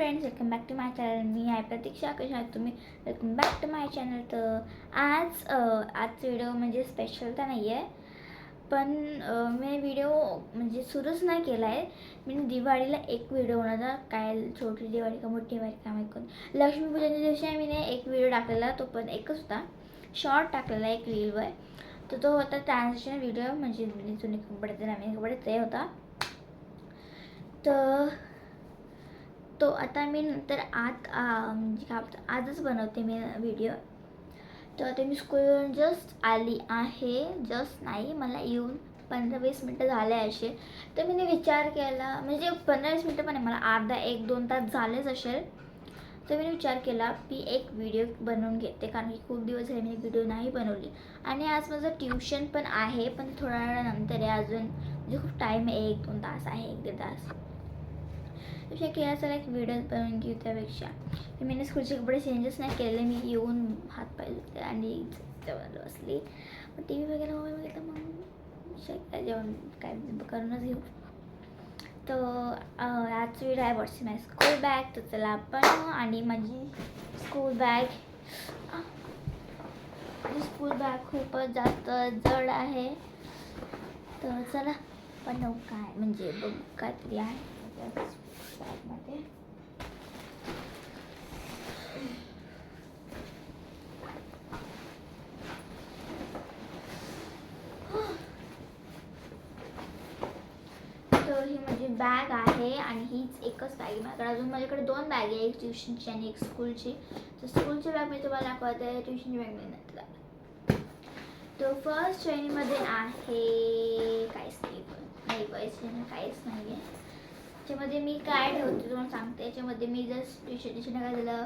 Friends, welcome back to my channel. मी आहे प्रतीक्षा. कशा आहात तुम्ही? Welcome back to my channel. तर आजचा व्हिडिओ म्हणजे स्पेशल तर नाही आहे, पण मी व्हिडिओ म्हणजे सुरूच नाही केला आहे. मी दिवाळीला एक व्हिडिओ बनवला, काय छोटी दिवाळी का मोठी दिवाळी का ऐकून लक्ष्मीपूजनच्या दिवशी मी एक व्हिडिओ टाकलेला, तो पण एकच होता, शॉर्ट टाकलेला एक रीलवर. तर तो होता ट्रान्झॅक्शन व्हिडिओ, म्हणजे जुने कपडे ते नवीन कपडे ते होता. तर तो आता मी नंतर म्हणजे काय आजच बनवते मी व्हिडिओ. तर आता मी स्कूलवरून जस्ट आली आहे. जस्ट नाही, मला येऊन 15-20 मिनटं झाले असे. तर मी विचार केला, म्हणजे 15-20 मिनटं पण नाही, मला अर्धा 1-2 तास झालेच असेल. तर मी विचार केला की एक व्हिडिओ बनवून घेते, कारण की खूप दिवस झाले मी व्हिडिओ नाही बनवली. आणि आज माझं ट्युशन पण आहे, पण थोड्या वेळानंतर आहे. अजून म्हणजे खूप टाईम आहे, 1-2 तास आहे, 1-1.5 तास. तशा केला चला एक व्हिडिओ बनवून घेऊ. त्यापेक्षा मी स्कूलचे कपडे चेंजेस नाही केले. मी येऊन हातपाय धुतले आणि जेवणाला बसली. मग टी व्ही वगैरे मोबाईल वगैरे, तर मग जेवण काय करूनच घेऊ. तर आजची व्हिडिओ आहे व्हॉट्स माय स्कूल बॅग. तर चला आपण, आणि माझी स्कूल बॅग खूपच जास्त जड आहे. तर चला पण काय म्हणजे बघ काहीतरी आहे मध्ये. तर ही माझी बॅग आहे, आणि हीच एकच बॅग आहे माझ्याकडे. अजून माझ्याकडे 2 बॅग आहे, एक ट्युशनची आणि एक स्कूलची. तर स्कूलची बॅग मी तुम्हाला दाखवते, ट्युशनची बॅग मी नाही दाखवत. तर फर्स्ट श्रेणीमध्ये आहे काहीच नाही, काहीच नाही आहे. त्याच्यामध्ये मी काय ठेवते तुम्हाला सांगते. याच्यामध्ये मी जस्ट ट्युशन काय दिलं,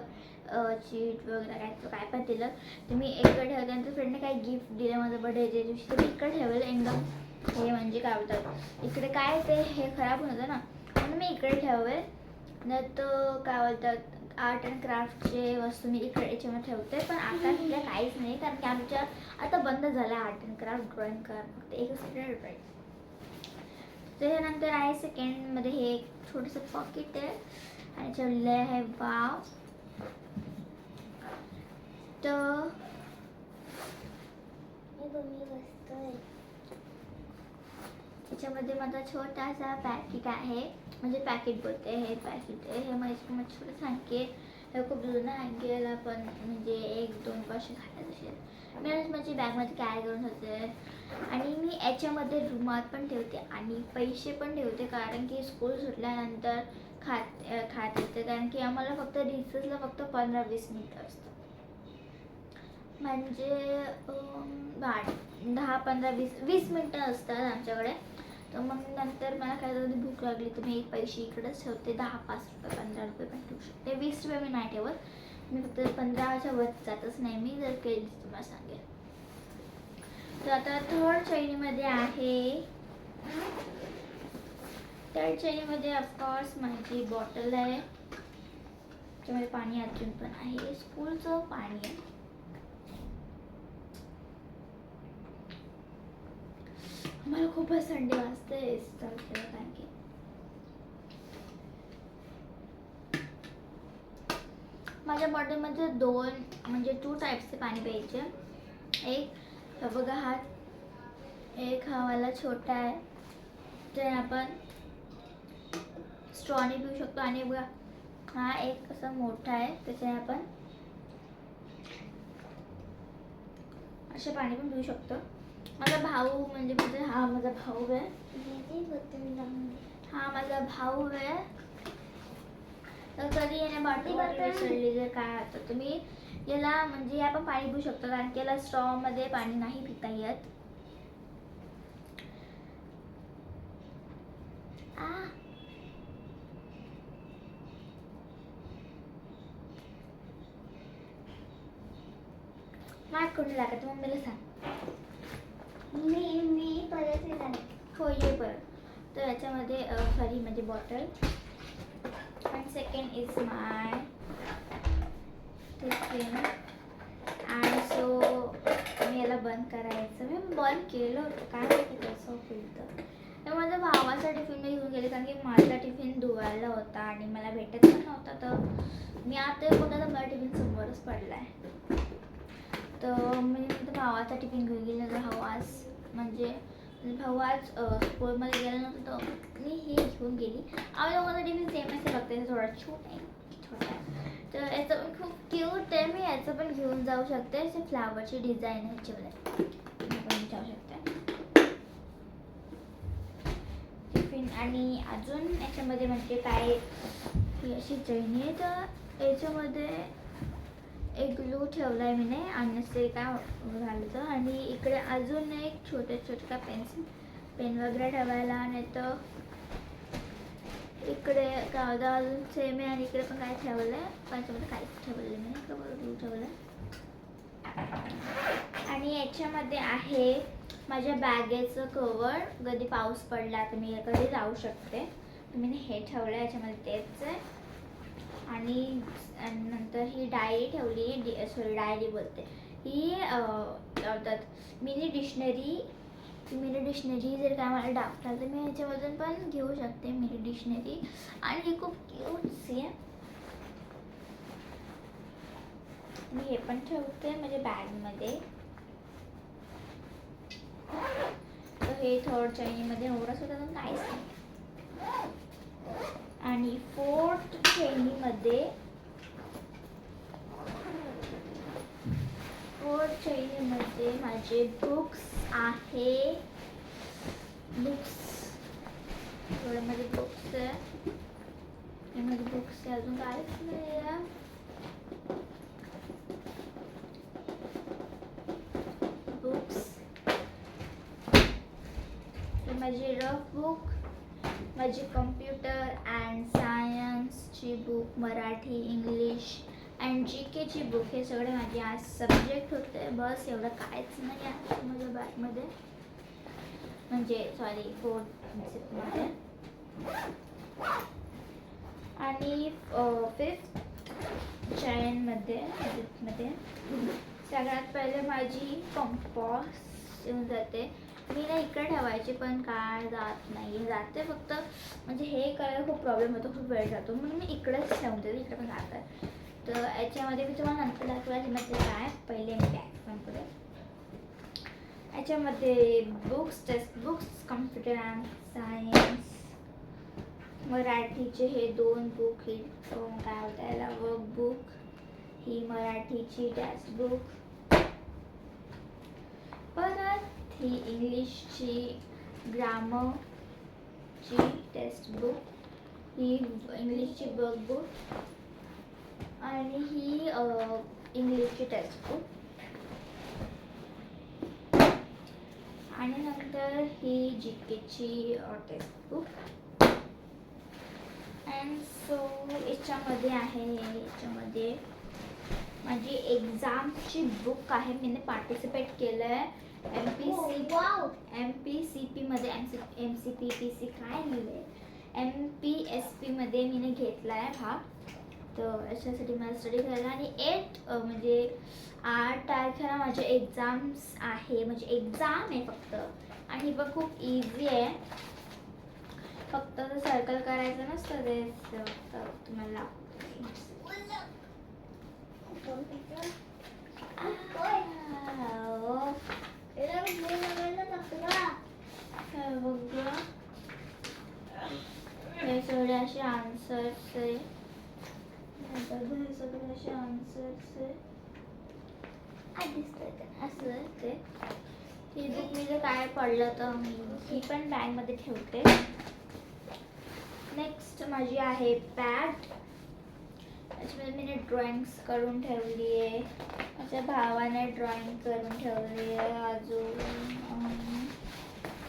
चीट वगैरे काय पण दिलं, तर मी इकडे ठेवते. नंतर फ्रेंडने काय गिफ्ट दिलं माझं बर्थडेच्या दिवशी, तर मी इकडे ठेवलं एकदम. हे म्हणजे काय बोलतात, इकडे काय ते हे खराब होतं ना, म्हणून मी इकडे ठेवले. नंतर काय बोलतात, आर्ट अँड क्राफ्टचे वस्तू मी इकडे याच्यामध्ये ठेवते. पण आता तिथे काहीच नाही, कारण की आमच्या आता बंद झालं आर्ट अँड क्राफ्ट, ड्रॉइंग फक्त एकच ड्रॉइंग. त्याच्यानंतर आहे सेकंडमध्ये हे एक छोटंसं पॉकेट आहे, आणि ठेवलेलं आहे वाव. तर याच्यामध्ये माझा छोटासा पॅकेट आहे, म्हणजे पॅकेट बोलते, हे पॅकेट आहे. हे माझं छोटंसं हँकी आहे. हे खूप जुनं हँकी याला, पण म्हणजे 1-2 वर्ष झाले असेल. मी माझी बॅगमध्ये कॅरी करून होते. आणि मी याच्यामध्ये रुमाल पण ठेवते आणि पैसे पण ठेवते, कारण की स्कूल सुटल्यानंतर खात येते, कारण की आम्हाला फक्त रिसेसला फक्त 15-20 मिनिटं असतं, म्हणजे 10-15-20 मिनिटं असतात आमच्याकडे. तर मग नंतर मला काय झालं, भूक लागली तर मी पैसे इकडेच ठेवते. 10-5 रुपये 15 रुपये पण ठेवू शकते. 20 रुपये मी नाही ठेवत. मी फक्त 15च्या वर जातच नाही मी, जर केली तुम्हाला सांगेल. तर आता थर्ड श्रेणीमध्ये आहे. थर्ड श्रेणीमध्ये ऑफकोर्स माझी बॉटल आहे, त्याच्यामध्ये पाणी अजून पण आहे, स्कूलचं पाणी आहे. मला खूपच थंडी वाजते, कारण की माझ्या बॉटलमध्ये 2 टाईप्सचे पाणी प्यायचे. एक बघा हा, एक हा वाला छोटा आहे, ते आपण स्ट्रॉने पिऊ शकतो. आणि बघा हा एक असा मोठा आहे, त्याच्याने आपण असे पाणी पण पिऊ शकतो. माझा भाऊ म्हणजे हा माझा भाऊ आहे, हा माझा भाऊ आहे. तर कधी याने बाटली विसरली जर काय होतं, तुम्ही याला म्हणजे आपण पाणी पिऊ शकतो, कारण की याला स्ट्रॉमध्ये पाणी नाही पिता येत. माग कोणी लागत, मम्मीला सांग. मी परत येणार हो, ये परत. तर याच्यामध्ये सॉरी म्हणजे बॉटल. आणि सेकंड इज माय टिफिन. आणि सो मी याला बंद करायचं. मी बंद केलं होतं, काय माहिती कसं होतं. तर माझ्या भावाचा टिफिन मी घेऊन गेले, कारण की माझा टिफिन धुवायला होता आणि मला भेटत पण नव्हता. तर मी आता बघा तर माझा टिफिन समोरच पडला आहे. तर मी भावाचा टिफिन घेऊन गेले. भाऊ आज म्हणजे भाऊ आज स्कूलमध्ये गेला नव्हता, तर मी हे घेऊन गेली. आम्ही दोघांचा टिफिन सेम आहे, फक्त थोडा छोटा आहे. तर याचं पण खूप क्यूट आहे. मी याचं पण घेऊन जाऊ शकते. असे फ्लावरची डिझाईन ह्याच्यामध्ये पण जाऊ शकते टिफिन. आणि अजून याच्यामध्ये म्हणजे काय, ही अशी चैनी आहे. तर याच्यामध्ये एक ग्लू ठेवला आहे मी आणि असे काय घालायचं. आणि इकडे अजून एक छोटे का पेन वगैरे ठेवायला. नाही तर इकडे कागदा अजून सेम आहे आणि इकडे पण काय ठेवलं आहे, पण याच्यामध्ये काहीच ठेवलेलं नाही. इकडे बरोबर ग्लू ठेवलं आहे. आणि याच्यामध्ये आहे माझ्या बॅगेचं कवर. कधी पाऊस पडला तर मी कधी जाऊ शकते. मी हे ठेवलं याच्यामध्ये तेच आहे. आणि नंतर ही डायरी ठेवली, डायरी बोलते ही मिनी डिक्शनरी जर काय मला डाऊट आला तर मी ह्याच्यामधून पण घेऊ शकते मिनी डिक्शनरी. आणि ही खूप क्यूटची आहे. मी हे पण ठेवते माझ्या बॅगमध्ये. तर हे थर्ड चैनीमध्ये एवढंच होतं, तर काहीच नाही. आणि फोर्थ चैनीमध्ये माझे बुक्स आहे. थोडं माझे बुक्स आहे. अजून काहीच नाही आहे. बुक्स, माझी रफ बुक, माझी कम्प्युटर अँड सायन्सची बुक, मराठी, इंग्लिश अँड GKची बुक. हे सगळे माझे आज सब्जेक्ट होते. बस एवढं काहीच नाही आहे माझ्या बॅगमध्ये, म्हणजे सॉरी फोर्थमध्ये. आणि फिफ्थ चैनमध्ये सगळ्यात पहिले माझी कंपॉस येऊन जाते. मी ना इकडे ठेवायची पण काय जात नाही, जाते फक्त म्हणजे हे करायला खूप प्रॉब्लेम होतो, खूप वेळ जातो, म्हणून मी इकडेच ठेवून देते. इकडे पण जातात. तर याच्यामध्ये मी तुम्हाला नंतर दाखवायला मध्ये काय, पहिले मी बॅग पण पुढे. याच्यामध्ये books, text books, computer and science, मराठीचे हे 2 बुक, ही काय होतं याला वर्कबुक, ही मराठीची टेक्स्ट बुक. परत ही इंग्लिशची ग्रामरची टेक्स्ट बुक, ही इंग्लिशची वर्कबुक आणि ही इंग्लिशची टेक्स्ट बुक. आणि नंतर ही GKची टेक्स्ट बुक. अँड सो याच्यामध्ये माझी एक्झामची बुक आहे. मी पार्टिसिपेट केलं आहे MPCPमध्ये, MCPPC काय लिहिलं आहे, MPSPमध्ये मी घेतला आहे भाग. तर याच्यासाठी मला स्टडी करायला. आणि 8 तारखेला माझे एक्झाम्स आहे, म्हणजे एक्झाम आहे फक्त. आणि पण खूप इझी आहे, फक्त सर्कल करायचं नसतं ते तुम्हाला. हे सगळे असे आन्सर्स आहे. असं ते ही बुक मी जर काय पडलं तर मी ही पण बॅगमध्ये ठेवते. नेक्स्ट माझी आहे पॅड. त्याच्यामध्ये मी ड्रॉइंग्स करून ठेवली आहे. माझ्या भावाने ड्रॉइंग करून ठेवली आहे.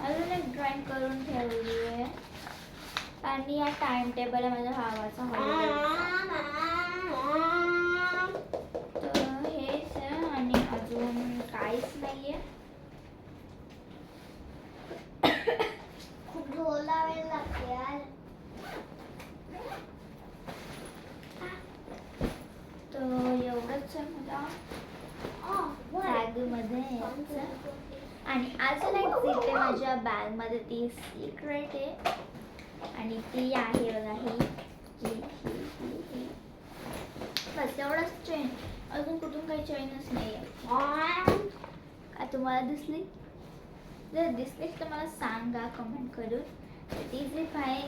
अजून एक ड्रॉइंग करून ठेवली आहे. आणि हा टाइम टेबल आहे माझ्या भावाचा हॉलिडे. तर हेच आहे आणि अजून काहीच नाही आहे. खूप ढोल लावायला लागते यार. तर एवढंच आहे मला बॅगमध्ये. आणि आज अजून एक झिप आहे माझ्या बॅगमध्ये, ती सिक्रेट आहे आणि ती आहे बघा ही. बस एवढंच चेन, अजून कुठून काही चेनच नाही आहे. काय तुम्हाला दिसली? जर दिसलीच तर मला सांगा कमेंट करून. ती झिप आहे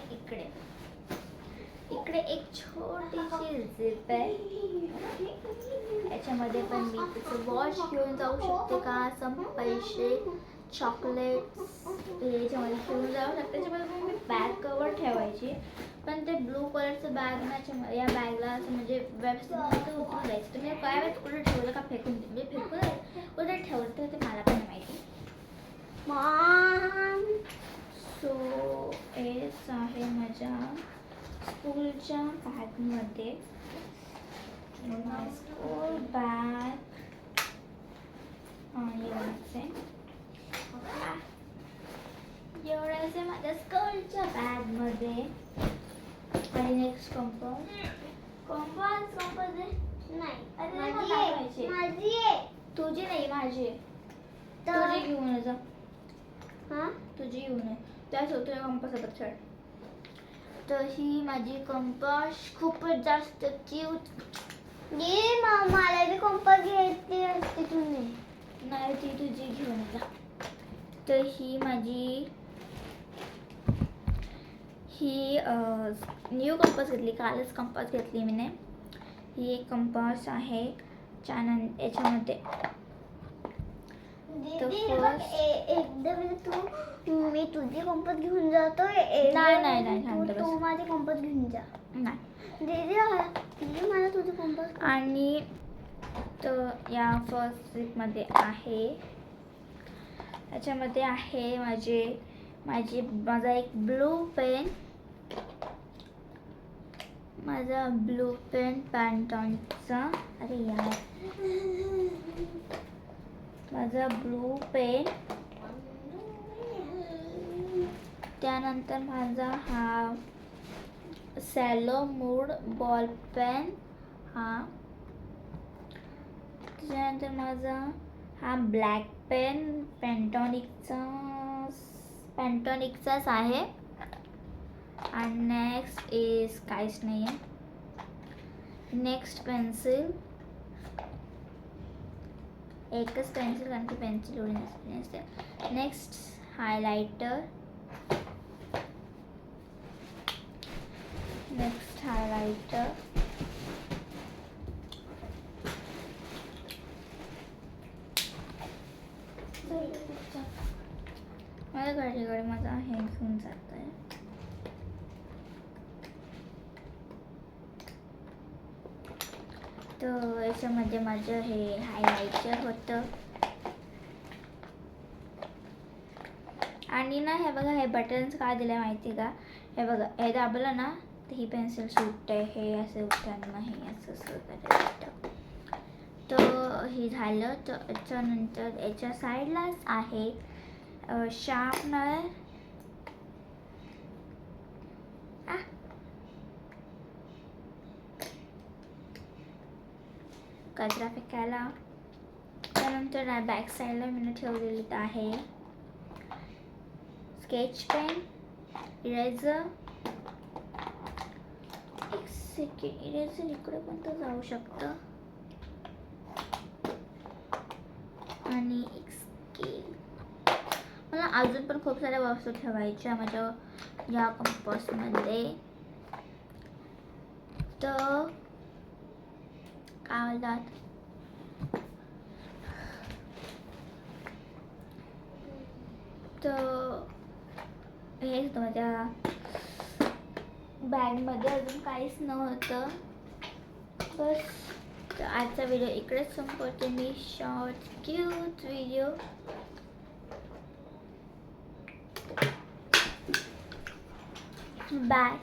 इकडे एक छोटीशी झिप आहे. याच्यामध्ये पण मी तिचं वॉच घेऊन जाऊ शकते का, सम पैसे, चॉकलेट्स याच्यामध्ये घेऊन जाऊ शकते. त्याच्यामध्ये मी बॅग कवर ठेवायची, पण ते ब्लू कलरचं बॅग ना या बॅगला असं म्हणजे व्यवस्थित उतरून द्यायचं. तुम्ही काय वेळेस कुठे ठेवलं का फेकून म्हणजे कुठे ठेवलं तर ते मला पण नाही माहिती. सो हेच आहे माझ्या स्कूलच्या बॅगमध्ये. स्कूल बॅग एवढंच आहे माझ्या स्कूलच्या बॅगमध्ये. आणि नेक्स्ट कंपास तुझी नाही माझी. तुझी घेऊन ये जा. तुझी घेऊन ये. त्याच तुझ्या कंपास आता छान. तर ही माझी कंपास खूपच जास्त क्यूट. ये मला बी कंपास घ्यायची असते तुम्ही. नाही ती तुझी घेऊन जा. तर ही माझी न्यू कंपास घेतली, कालच कंपास घेतली मीने. ही एक कंपास आहे याच्यामध्ये. मी तुझी कंपास घेऊन जातोय. नाही तू माझी कंपास घेऊन जा. नाही दीदी मला तुझी कंपास. आणि तर या फर्स्ट ट्रिपमध्ये आहे, याच्यामध्ये आहे माझा एक ब्लू पेन. माझा ब्लू पेन पॅन्टॉनचा. अरे यार, माझा ब्लू पेन. त्यानंतर माझा हा सॅलो मूड बॉल पेन हा. त्याच्यानंतर माझा हा ब्लॅक पेन पॅन्टॉनिकचाच आहे. आणि नेक्स्ट इज काहीच नाही आहे. नेक्स्ट पेन्सिल, एकच पेन्सिल कारण की पेन्सिल एवढी नसते. Next highlighter. माझ्या गाडीकडे माझा हे घेऊन जात आहे. तर याच्यामध्ये माझं हे हायलायटर होतं. आणि ना हे बघा, हे बटन्स का दिले माहिती का? हे बघा, हे दाबलं ना तर ही पेन्सिल सुटते. हे असं उठताना हे असं करायचं. तर हे झालं. तर याच्यानंतर याच्या साईडलाच आहे शार्पनर. कचरा फेकायला. त्यानंतर बॅक साईडला मी ठेवलेली आहे स्केच पेन, इरेझर. एक सेकंड, इरेझर इकडे पण तर जाऊ शकतं. आणि एक स्केल. मला अजून पण खूप साऱ्या वस्तू ठेवायच्या माझ्या या कंपासमध्ये. तर काय म्हणतात, तर हेच होतं माझ्या बॅगमध्ये. अजून काहीच नव्हतं. बस. तर आजचा व्हिडिओ इकडेच संपवते मी. Short cute video. बाय.